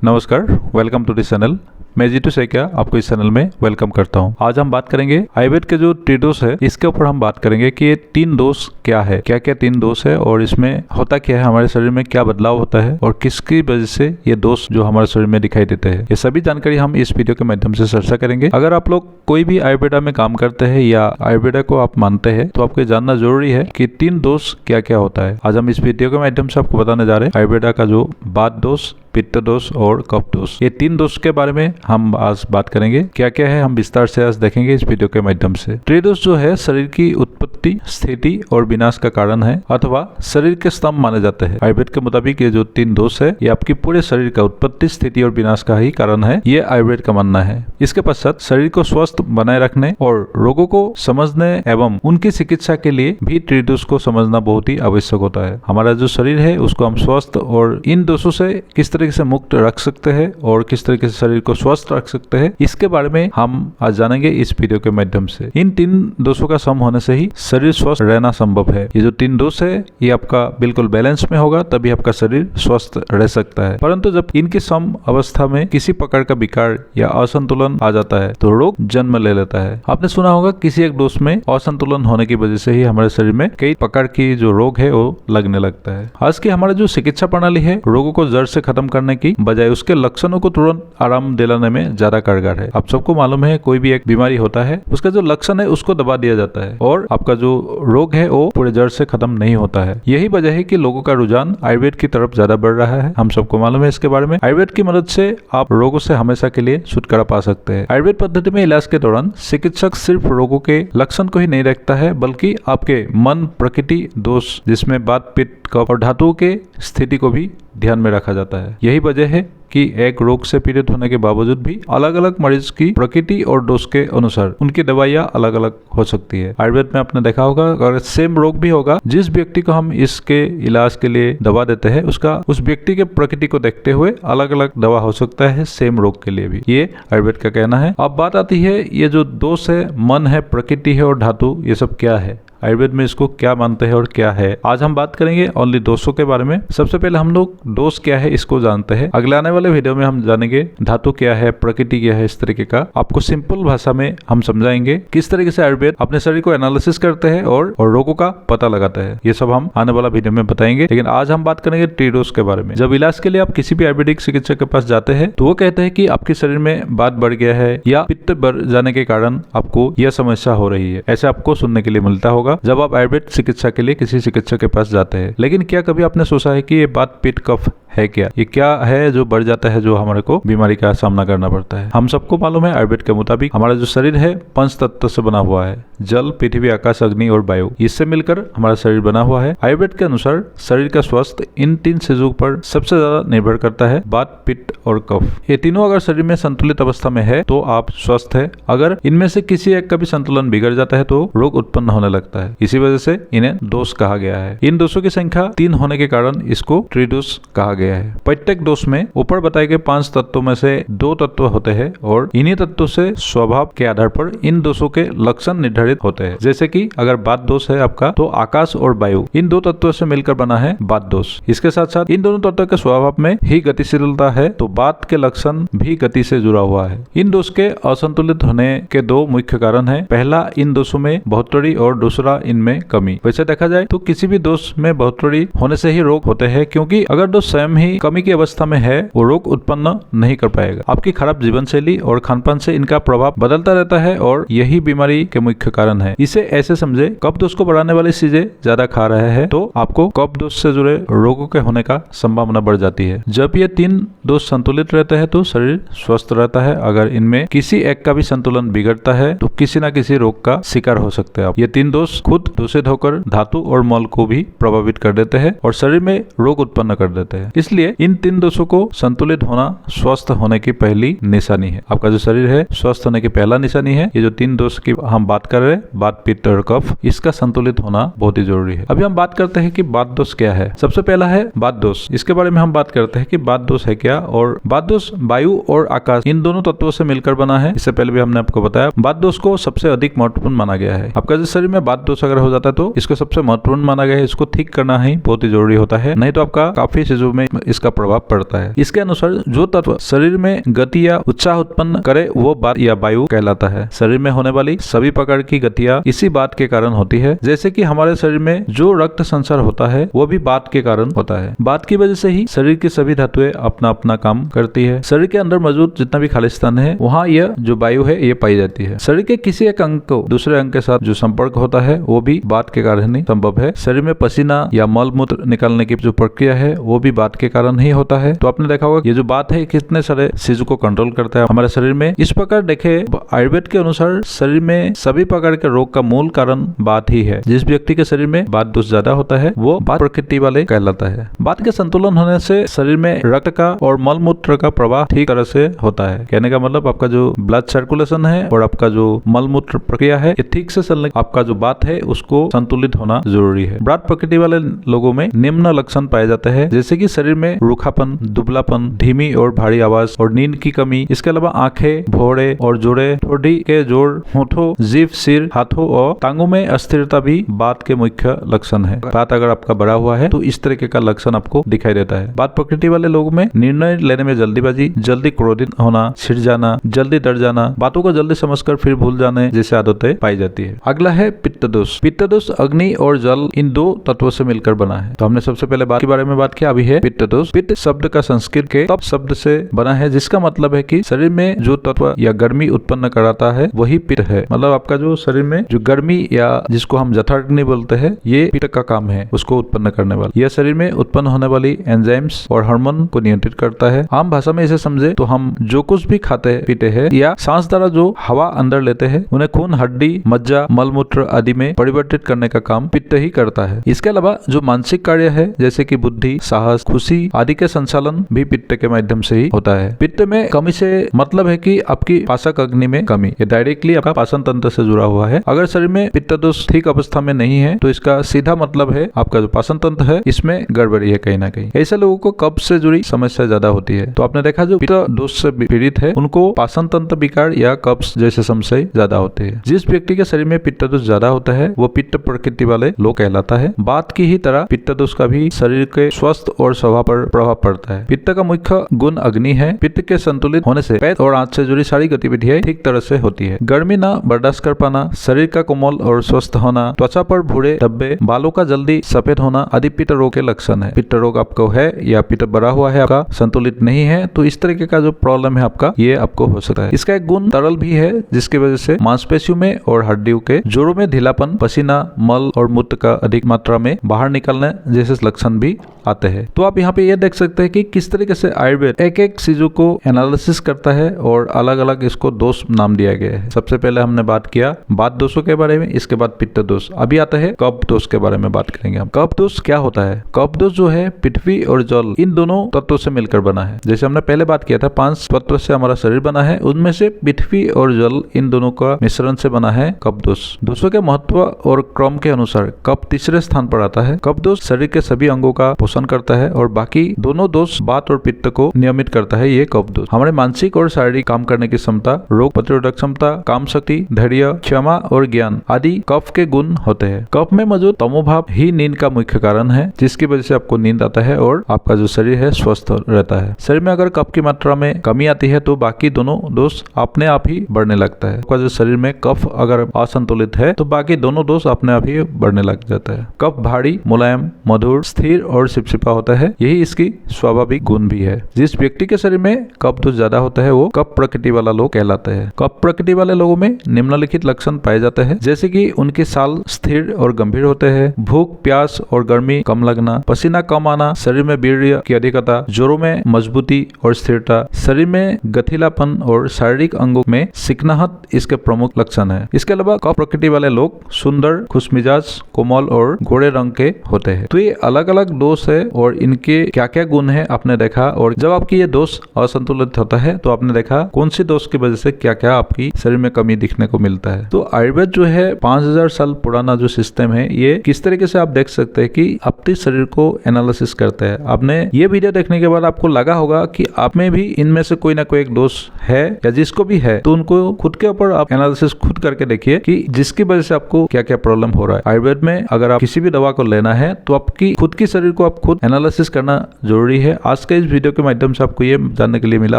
नमस्कार, welcome to this channel. मैं जीतू सैकिया आपको इस चैनल में वेलकम करता हूं। आज हम बात करेंगे आयुर्वेद के जो त्रिदोष है इसके ऊपर हम बात करेंगे कि ये तीन दोष क्या है, क्या क्या तीन दोष है और इसमें होता क्या है, हमारे शरीर में क्या बदलाव होता है और किसकी वजह से ये दोष जो हमारे शरीर में दिखाई देते हैं, ये सभी जानकारी हम इस वीडियो के माध्यम से चर्चा करेंगे। अगर आप लोग कोई भी आयुर्वेदा में काम करते हैं या आयुर्वेदा को आप मानते हैं तो आपको जानना जरूरी है कि तीन दोष क्या क्या होता है। आज हम इस वीडियो के माध्यम से आपको बताने जा रहे हैं आयुर्वेदा का जो वात दोष, पित्त दोष और कफ दोष, ये तीन दोष के बारे में हम आज बात करेंगे। क्या क्या है हम विस्तार से आज देखेंगे इस वीडियो के माध्यम से। त्रिदोष जो है शरीर की उत्पत्ति, स्थिति और विनाश का कारण है अथवा शरीर के स्तंभ माने जाते हैं। आयुर्वेद के मुताबिक ये जो तीन दोष है ये आपकी पूरे शरीर का उत्पत्ति, स्थिति और विनाश का ही कारण है, ये आयुर्वेद का मानना है। इसके पश्चात शरीर को स्वस्थ बनाए रखने और रोगों को समझने एवं उनकी चिकित्सा के लिए भी त्रिदोष को समझना बहुत ही आवश्यक होता है। हमारा जो शरीर है उसको हम स्वस्थ और इन दोषों से किस तरीके से मुक्त रख सकते हैं और किस तरीके से शरीर को स्वस्थ रख सकते हैं, इसके बारे में हम आज जानेंगे इस वीडियो के माध्यम से। इन तीन दोषों का सम होने से ही शरीर स्वस्थ रहना संभव है। ये जो तीन दोष है ये आपका बिल्कुल बैलेंस में होगा तभी आपका शरीर स्वस्थ रह सकता है। परंतु जब इनकी सम अवस्था में किसी प्रकार का विकार या असंतुलन आ जाता है तो रोग जन्म ले लेता है। आपने सुना होगा किसी एक दोष में असंतुलन होने की वजह से ही हमारे शरीर में कई प्रकार की जो रोग है वो लगने लगता है। आज की हमारा जो चिकित्सा प्रणाली है रोगों को जड़ से खत्म करने की बजाय उसके लक्षणों को तुरंत आराम दिलाने में ज्यादा कारगर है। आप सबको मालूम है कोई भी एक बीमारी होता है उसका जो लक्षण है उसको दबा दिया जाता है और आपका जो रोग है वो पूरे जड़ से खत्म नहीं होता है। यही वजह है कि लोगों का रुझान आयुर्वेद की तरफ ज्यादा बढ़ रहा है। हम सबको मालूम है इसके बारे में। आयुर्वेद की मदद से आप रोगों से हमेशा के लिए छुटकारा पा सकते हैं। आयुर्वेद पद्धति में इलाज के दौरान चिकित्सक सिर्फ रोगों के लक्षण को ही नहीं देखता है बल्कि आपके मन, प्रकृति, दोष जिसमें वात, पित्त, कफ और धातुओं के स्थिति को भी ध्यान में रखा जाता है। यही वजह है कि एक रोग से पीड़ित होने के बावजूद भी अलग अलग मरीज की प्रकृति और दोष के अनुसार उनकी दवाइयाँ अलग अलग हो सकती है। आयुर्वेद में आपने देखा होगा अगर सेम रोग भी होगा, जिस व्यक्ति को हम इसके इलाज के लिए दवा देते हैं उसका उस व्यक्ति के प्रकृति को देखते हुए अलग अलग दवा हो सकता है सेम रोग के लिए भी। ये आयुर्वेद का कहना है। अब बात आती है ये जो दोष है, मन है, प्रकृति है और धातु, ये सब क्या है, आयुर्वेद में इसको क्या मानते हैं और क्या है। आज हम बात करेंगे ओनली दोषों के बारे में। सबसे पहले हम लोग दोष क्या है इसको जानते हैं। अगले आने वाले वीडियो में हम जानेंगे धातु क्या है, प्रकृति क्या है, इस तरीके का आपको सिंपल भाषा में हम समझाएंगे किस तरीके से आयुर्वेद अपने शरीर को एनालिसिस करते हैं और रोगों का पता लगाता है। ये सब हम आने वाला वीडियो में बताएंगे। लेकिन आज हम बात करेंगे त्रिदोष के बारे में। जब इलाज के लिए आप किसी भी आयुर्वेदिक चिकित्सक के पास जाते हैं तो वो कहते हैं कि आपके शरीर में वात बढ़ गया है या पित्त बढ़ जाने के कारण आपको यह समस्या हो रही है, ऐसे आपको सुनने के लिए मिलता होगा जब आप आयुर्वेद चिकित्सा के लिए किसी चिकित्सक के पास जाते हैं। लेकिन क्या कभी आपने सोचा है कि ये वात, पित्त, कफ है क्या, ये क्या है जो बढ़ जाता है जो हमारे को बीमारी का सामना करना पड़ता है। हम सबको मालूम है आयुर्वेद के मुताबिक हमारा जो शरीर है पंच तत्व से बना हुआ है, जल, पृथ्वी, आकाश, अग्नि और वायु, इससे मिलकर हमारा शरीर बना हुआ है। आयुर्वेद के अनुसार शरीर का स्वास्थ्य इन तीन चीजों पर सबसे ज्यादा निर्भर करता है, वात, पित्त और कफ। ये तीनों अगर शरीर में संतुलित अवस्था में है तो आप स्वस्थ है। अगर इनमें से किसी एक का भी संतुलन बिगड़ जाता है तो रोग उत्पन्न होने लगता है। इसी वजह से इन्हें दोष कहा गया है। इन दोषों की संख्या 3 होने के कारण इसको त्रिदोष कहा गया है। प्रत्येक दोष में ऊपर बताए गए 5 तत्वों में से 2 तत्व होते हैं और इन्हीं तत्वों से स्वभाव के आधार पर इन दोषों के लक्षण निर्धारित होते हैं। जैसे कि अगर वात दोष है आपका तो आकाश और वायु इन 2 तत्वों से मिलकर बना है वात दोष। इसके साथ साथ इन दोनों तत्वों के स्वभाव में ही गतिशीलता है तो वात के लक्षण भी गति से जुड़ा हुआ है। इन दोष के असंतुलित होने के 2 मुख्य कारण है। पहला, इन दोषों में बढ़ोतरी और दूसरा इनमें कमी। वैसे देखा जाए तो किसी भी दोष में बढ़ोतरी होने से ही रोग होते हैं, क्योंकि अगर दोष स्वयं ही कमी की अवस्था में है वो रोग उत्पन्न नहीं कर पाएगा। आपकी खराब जीवन शैली और खानपान से इनका प्रभाव बदलता रहता है और यही बीमारी के मुख्य कारण है। इसे ऐसे समझे कफ दोष को बढ़ाने वाली चीजें ज्यादा खा रहे हैं तो आपको कफ दोष से जुड़े रोगों के होने का संभावना बढ़ जाती है। जब ये 3 दोष संतुलित रहते हैं तो शरीर स्वस्थ रहता है। अगर इनमें किसी एक का भी संतुलन बिगड़ता है तो किसी न किसी रोग का शिकार हो सकते हैं आप। ये 3 दोष खुद दूषित होकर धातु और मल को भी प्रभावित कर देते हैं और शरीर में रोग उत्पन्न कर देते हैं। इसलिए इन 3 दोषों को संतुलित होना स्वस्थ होने की पहली निशानी है। आपका जो शरीर है स्वस्थ होने की पहला निशानी है। ये जो 3 दोष की हम बात कर रहे हैं, वात, पित्त और कफ, इसका संतुलित होना बहुत ही जरूरी है। अभी हम बात करते हैं कि वात दोष क्या है। सबसे पहला है वात दोष। इसके बारे में हम बात करते हैं कि वात दोष है क्या। और वात दोष वायु और आकाश इन दोनों तत्वों से मिलकर बना है। इससे पहले भी हमने आपको बताया वात दोष को सबसे अधिक महत्वपूर्ण माना गया है। आपका जो शरीर में वात दोष अगर हो जाता है तो इसको सबसे महत्वपूर्ण माना गया है। इसको ठीक करना ही बहुत ही जरूरी होता है, नहीं तो आपका काफी चीजों में इसका प्रभाव पड़ता है। इसके अनुसार जो तत्व शरीर में गति या उत्साह उत्पन्न करे वो बात या वायु कहलाता है। शरीर में होने वाली सभी प्रकार की गतियां इसी बात के कारण होती है। जैसे कि हमारे शरीर में जो रक्त संचार होता है वो भी बात के कारण होता है। बात की वजह से ही शरीर की सभी धातुएं अपना अपना काम करती है। शरीर के अंदर मौजूद जितना भी खालिस्तान है वहाँ यह जो वायु है ये पाई जाती है। शरीर के किसी एक अंग को दूसरे अंग के साथ जो संपर्क होता है वो भी बात के कारण ही संभव है। शरीर में पसीना या मल मूत्र निकालने की जो प्रक्रिया है वो भी बात के कारण ही होता है। तो आपने देखा होगा ये जो बात है कितने सारे चीजों को कंट्रोल करता है हमारे शरीर में। इस प्रकार देखे आयुर्वेद के अनुसार शरीर में सभी प्रकार के रोग का मूल कारण बात ही है। जिस व्यक्ति के शरीर में बात दोष ज्यादा होता है वो बात प्रकृति वाले कहलाता है। बात के संतुलन होने से शरीर में रक्त का और मल मूत्र का प्रवाह ठीक तरह से होता है। कहने का मतलब आपका जो ब्लड सर्कुलेशन है और आपका जो मल मूत्र प्रक्रिया है ये ठीक से चलने आपका जो बात है उसको संतुलित होना जरूरी है। बात प्रकृति वाले लोगों में निम्न लक्षण पाए जाते हैं जैसे कि शरीर में रूखापन, दुबलापन, धीमी और भारी आवाज और नींद की कमी। इसके अलावा आंखें, भौड़े और जोड़े, ठोड़ी के जोड़, होठों, जीभ, सिर, हाथों और टांगों में अस्थिरता भी बात के मुख्य लक्षण है। बात अगर आपका बढ़ा हुआ है तो इस तरीके का लक्षण आपको दिखाई देता है। बात प्रकृति वाले लोगों में निर्णय लेने में जल्दीबाजी, जल्दी क्रोधित होना, छिड़ जाना, जल्दी डर जाना, बातों को जल्दी समझकर फिर भूल जाने जैसे आदतें पाई जाती है। अगला है पित्त दोष। पित्त दोष अग्नि और जल इन दो तत्वों से मिलकर बना है। तो हमने सबसे पहले बात के बारे में बात किया, अभी है पित्त दोष। पित्त शब्द का संस्कृत के तप शब्द से बना है जिसका मतलब है कि शरीर में जो तत्व या गर्मी उत्पन्न कराता है वही पित्त है। मतलब आपका जो शरीर में जो गर्मी या जिसको हम जठराग्नि बोलते हैं ये पित्त का काम है उसको उत्पन्न करने वाला। यह शरीर में उत्पन्न होने वाली एंजाइम्स और हार्मोन को नियंत्रित करता है। आम भाषा में इसे समझे तो हम जो कुछ भी खाते पीते हैं या सांस द्वारा जो हवा अंदर लेते हैं उन्हें खून, हड्डी, मज्जा, मलमूत्र आदि में परिवर्तित करने का काम पित्त ही करता है। इसके अलावा जो मानसिक कार्य है जैसे कि बुद्धि, साहस, खुशी आदि के संचालन भी पित्त के माध्यम से ही होता है। पित्त में कमी से मतलब है कि आपकी पाचक अग्नि में कमी, ये डायरेक्टली आपका पाचन तंत्र से जुड़ा हुआ है। अगर शरीर में पित्त दोष ठीक अवस्था में नहीं है तो इसका सीधा मतलब है आपका जो पाचन तंत्र है इसमें गड़बड़ी है कहीं ना कहीं। ऐसे लोगों को कब्ज से जुड़ी समस्या ज्यादा होती है। तो आपने देखा जो पित्त दोष से पीड़ित है उनको पाचन तंत्र विकार या कब्ज जैसे समस्या ज्यादा होते हैं। जिस व्यक्ति के शरीर में पित्त दोष ज्यादा होता है वो पित्त प्रकृति वाले लोग कहलाता है। बात की ही तरह पित्त दोष का भी शरीर के स्वास्थ्य और स्वभाव पर प्रभाव पड़ता है। पित्त का मुख्य गुण अग्नि है। पित्त के संतुलित होने से पेट और आंत से जुड़ी सारी गतिविधियां ठीक तरह से होती है। गर्मी ना बर्दाश्त कर पाना, शरीर का कोमल और स्वस्थ होना, त्वचा पर भूरे धब्बे, बालों का जल्दी सफेद होना आदि पित्त रोग के लक्षण है। पित्त रोग आपको है या पित्त बढ़ा हुआ है आपका संतुलित नहीं है तो इस तरीके का जो प्रॉब्लम है आपका ये आपको हो सकता है। इसका एक गुण तरल भी है जिसकी वजह से मांसपेशियों में और हड्डियों के जोड़ों में ढीलापन, पसीना, मल और मूत्र का अधिक मात्रा में बाहर निकलने जैसे लक्षण भी आते हैं। तो आप यहाँ पे ये देख सकते हैं कि किस तरीके से आयुर्वेद एक एक चीजों को एनालिसिस करता है और अलग अलग इसको दोष नाम दिया गया है। सबसे पहले हमने बात किया बात दोषों के बारे में, इसके बाद पित्त दोष। अभी आता है कफ दोष के बारे में बात करेंगे हम। कफ दोष क्या होता है? कफ दोष जो है पृथ्वी और जल इन दोनों तत्वों से मिलकर बना है। जैसे हमने पहले बात किया था 5 तत्वों से हमारा शरीर बना है, उनमें से पृथ्वी और जल इन दोनों का मिश्रण से बना है कफ दोष। दोषों के महत्व और क्रम के अनुसार कफ तीसरे स्थान पर आता है। कफ दोष शरीर के सभी अंगों का पोषण करता है और बाकी दोनों दोष बात और पित्त को नियमित करता है। ये कफ दोष हमारे मानसिक और शारीरिक काम करने की क्षमता, रोग प्रतिरोधक क्षमता, काम शक्ति, धैर्य, क्षमा और ज्ञान आदि कफ के गुण होते हैं। कफ में मौजूद तमोभाव ही नींद का मुख्य कारण है जिसकी वजह से आपको नींद आता है और आपका जो शरीर है स्वस्थ रहता है। शरीर में अगर कफ की मात्रा में कमी आती है तो बाकी दोनों दोष अपने आप ही बढ़ने लगता है। आपका जो शरीर में कफ अगर असंतुलित है तो बाकी दोनों दोष अपने आप ही बढ़ने लग जाता है। कफ भारी, मुलायम, मधुर, स्थिर और चिपचिपा होता है, यही इसकी स्वाभाविक गुण भी है। जिस व्यक्ति के शरीर में कफ दोष ज्यादा होता है वो कफ प्रकृति वाला लोग कहलाते हैं। कफ प्रकृति वाले लोगों में निम्नलिखित लक्षण पाए जाते हैं जैसे कि उनके साल स्थिर और गंभीर होते हैं, भूख, प्यास और गर्मी कम लगना, पसीना कम आना, शरीर में वीर्य की अधिकता, जोड़ों में मजबूती और स्थिरता, शरीर में गठीलापन और शारीरिक अंगों में चिकनाहट इसके प्रमुख लक्षण है। इसके अलावा कफ प्रकृति वाले लोग सुंदर, खुशमिजाज, कोमल और गोरे रंग के होते हैं। तो ये अलग अलग दोष है और इनके क्या क्या गुण है आपने देखा। और जब आपकी ये दोष असंतुलित होता है तो आपने देखा कौन सी दोष की वजह से क्या क्या आपकी शरीर में कमी दिखने को मिलता है। तो आयुर्वेद जो है 5000 साल पुराना जो सिस्टम है ये किस तरीके से आप देख सकते हैं कि अपने शरीर को एनालिसिस करते हैं। आपने ये वीडियो देखने के बाद आपको लगा होगा कि आप में भी इनमें से कोई ना कोई एक दोष है या जिसको भी है तो उनको खुद के ऊपर आप एनालिसिस खुद करके देखिए कि जिसकी वजह से आपको क्या क्या प्रॉब्लम हो रहा है। आयुर्वेद में अगर आप किसी भी दवा को लेना है तो आपकी खुद की शरीर को आप खुद एनालिसिस करना जरूरी है। आज के इस वीडियो के माध्यम से आपको ये जानने के लिए मिला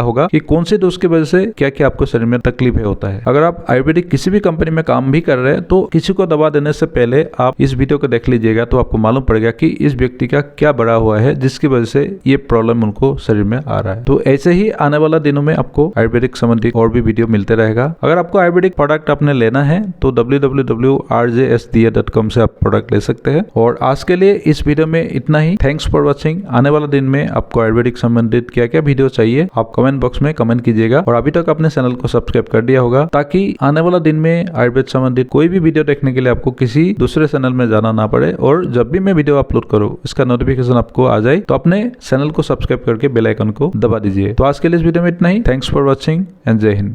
होगा कि कौन से डोज की वजह से क्या क्या आपको शरीर में तकलीफ होता है। अगर आप आयुर्वेदिक किसी भी कंपनी में काम भी कर रहे हैं तो किसी को दवा देने से पहले आप इस वीडियो को देख लीजिएगा, तो आपको मालूम पड़ेगा कि इस व्यक्ति का क्या बढ़ा हुआ है जिसकी वजह से ये प्रॉब्लम उनको शरीर में आ रहा है। तो ऐसे ही आने वाला दिनों में आपको आयुर्वेदिक संबंधी और भी वीडियो मिलते रहेगा। अगर आपको आयुर्वेदिक प्रोडक्ट आपने लेना है तो www.rjsda.com से आप प्रोडक्ट ले सकते हैं। और आज के लिए इस वीडियो में इतना ही। Thanks for watching. आने वाला दिन में आपको आयुर्वेदिक संबंधित क्या क्या वीडियो चाहिए आप कमेंट बॉक्स में कमेंट कीजिएगा। और अभी तक अपने चैनल को सब्सक्राइब कर दिया होगा ताकि आने वाला दिन में आयुर्वेद संबंधित कोई भी वीडियो देखने के लिए आपको किसी दूसरे चैनल में जाना ना पड़े, और जब भी मैं वीडियो अपलोड करूँ इसका नोटिफिकेशन आपको आ जाए। तो अपने चैनल को सब्सक्राइब करके बेल आइकन को दबा दीजिए। तो आज के लिए इस वीडियो में इतना ही। थैंक्स फॉर वॉचिंग एंड जय हिंद।